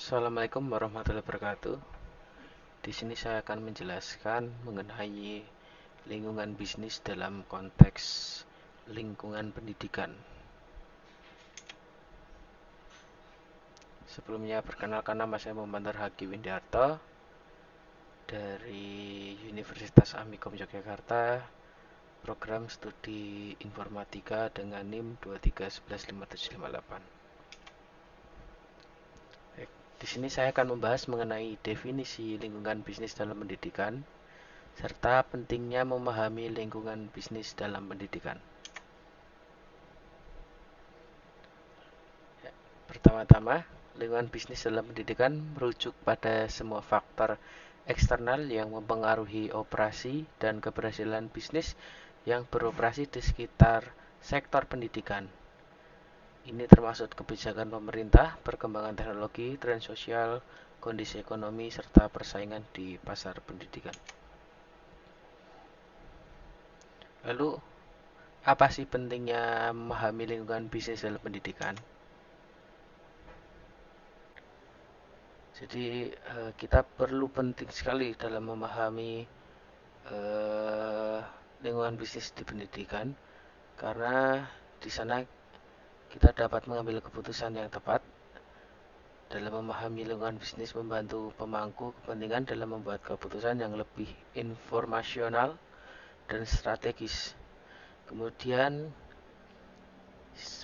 Assalamualaikum warahmatullahi wabarakatuh. Di sini saya akan menjelaskan mengenai lingkungan bisnis dalam konteks lingkungan pendidikan. Sebelumnya, perkenalkan, nama saya Muhammad Haki Windarto dari Universitas Amikom Yogyakarta, program studi informatika dengan NIM 2311578. Di sini saya akan membahas mengenai definisi lingkungan bisnis dalam pendidikan serta pentingnya memahami lingkungan bisnis dalam pendidikan. Pertama-tama, lingkungan bisnis dalam pendidikan merujuk pada semua faktor eksternal yang mempengaruhi operasi dan keberhasilan bisnis yang beroperasi di sekitar sektor pendidikan. Ini termasuk kebijakan pemerintah, perkembangan teknologi, tren sosial, kondisi ekonomi, serta persaingan di pasar pendidikan. Lalu, apa sih pentingnya memahami lingkungan bisnis dalam pendidikan? Jadi, kita perlu penting sekali dalam memahami lingkungan bisnis di pendidikan, karena di sana kita dapat mengambil keputusan yang tepat. Dalam memahami lingkungan bisnis membantu pemangku kepentingan dalam membuat keputusan yang lebih informasional dan strategis. Kemudian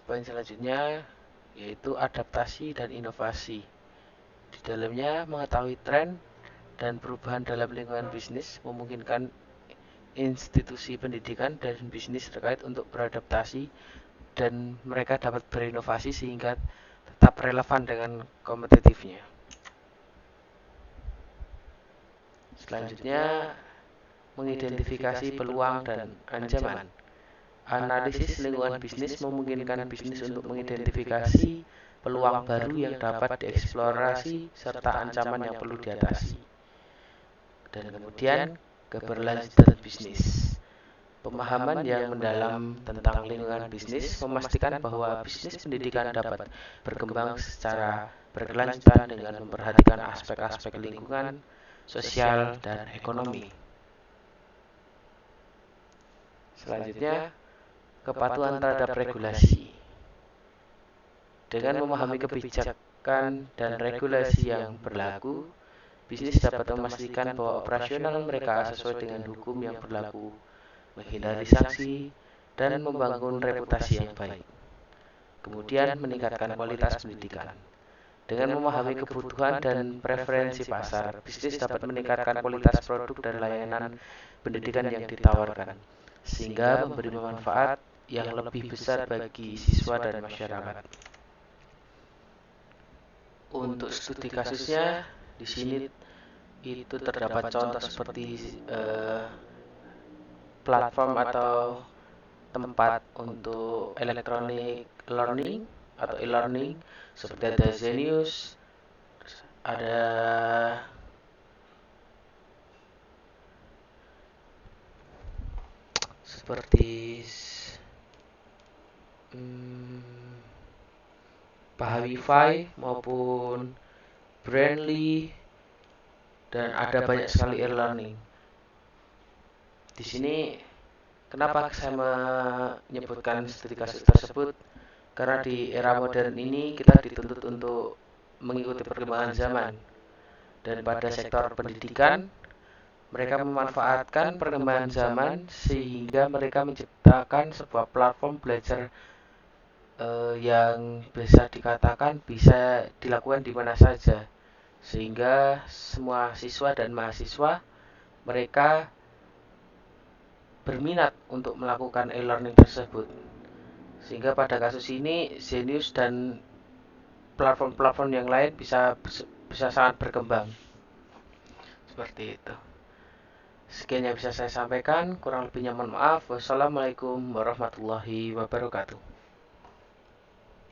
poin selanjutnya yaitu adaptasi dan inovasi. Di dalamnya mengetahui tren dan perubahan dalam lingkungan bisnis memungkinkan institusi pendidikan dan bisnis terkait untuk beradaptasi dan mereka dapat berinovasi sehingga tetap relevan dengan kompetitifnya. Selanjutnya, mengidentifikasi peluang dan ancaman. Analisis lingkungan bisnis memungkinkan bisnis untuk mengidentifikasi peluang baru yang dapat dieksplorasi serta ancaman yang perlu diatasi. Dan kemudian, keberlanjutan bisnis. Pemahaman yang mendalam tentang lingkungan bisnis memastikan bahwa bisnis pendidikan dapat berkembang secara berkelanjutan dengan memperhatikan aspek-aspek lingkungan, sosial, dan ekonomi. Selanjutnya, kepatuhan terhadap regulasi. Dengan memahami kebijakan dan regulasi yang berlaku, bisnis dapat memastikan bahwa operasional mereka sesuai dengan hukum yang berlaku, menghindari sanksi, dan membangun reputasi yang baik. Kemudian meningkatkan kualitas pendidikan. Dengan memahami kebutuhan dan preferensi pasar, bisnis dapat meningkatkan kualitas produk dan layanan pendidikan yang ditawarkan, sehingga memberi manfaat yang lebih besar bagi siswa dan masyarakat. Untuk studi kasusnya, di sini itu terdapat contoh seperti platform atau tempat untuk electronic learning atau e-learning seperti ada Zenius, ada seperti Pahawify maupun Brandly, dan ada banyak sekali e-learning. Di sini kenapa saya menyebutkan studi kasus tersebut? Karena di era modern ini kita dituntut untuk mengikuti perkembangan zaman. Dan pada sektor pendidikan, mereka memanfaatkan perkembangan zaman sehingga mereka menciptakan sebuah platform belajar yang bisa dikatakan bisa dilakukan di mana saja. Sehingga semua siswa dan mahasiswa mereka berminat untuk melakukan e-learning tersebut. Sehingga pada kasus ini Zenius dan platform-platform yang lain bisa sangat berkembang. Seperti itu. Sekian yang bisa saya sampaikan, kurang lebihnya mohon maaf. Wassalamualaikum warahmatullahi wabarakatuh.